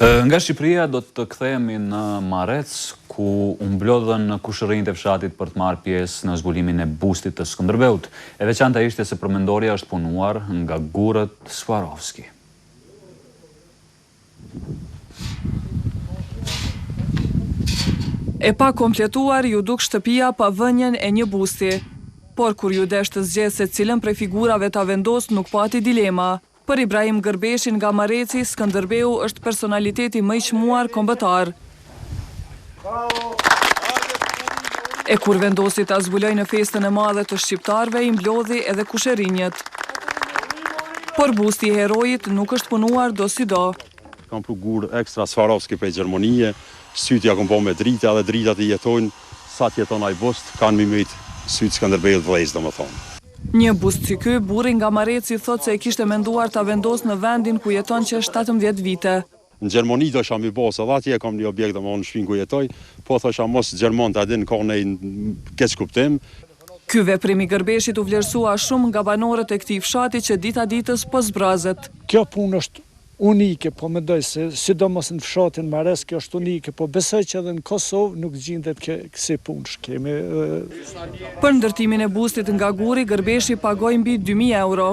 Nga Shqipëria do të kthehemi në Marrec, ku u mblodhen kushërinjtë e fshatit për të marrë pjesë në zbulimin e bustit të Skënderbeut. E veçanta ishte se përmendoria është punuar nga gurët Swarovski. E pa kompletuar ju duk shtëpia pa vënien e një busti. Por kur ju desh të zgjedhë se cilën prej figurave ta vendos, nuk pati dilema. Për Ibrahim Gërbeshin nga Marreci, Skënderbeu është personaliteti më i çmuar kombëtar. E kur vendosi ta zbuloj në festën e madhe të shqiptarëve, i mblodhi edhe kushërinjët. Por busti i herojit nuk është punuar do si do. Kam pru gur ekstra Swarovski për Gjermanie, sytja kom po me drita dhe dritat i jetojnë, sa të jeton ai bust, kanë mimit sytë Skënderbeut vëllezë, domethënë. Një bust si ky, burri nga Marreci thot se e kishte menduar ta vendos në vendin ku jeton që 17 vite. Në Gjermani do isha mi bos, edhe atje kam një objekt në shpinë ku jetoj, po thosha mos Gjermon të adin ka nej keq kuptim. Ky veprim i Gërbeshit u vlerësua shumë nga banorët e këtij fshati që dita ditës po zbrazet. Kjo punë është unike, po mendoj se sidomos në fshatin Marrec kjo është unike, po besoj që edhe në Kosovë nuk gjendet kësi punë shkemi. Për ndërtimin e bustit nga guri, Gërbeshi pagoi mbi 2000 euro.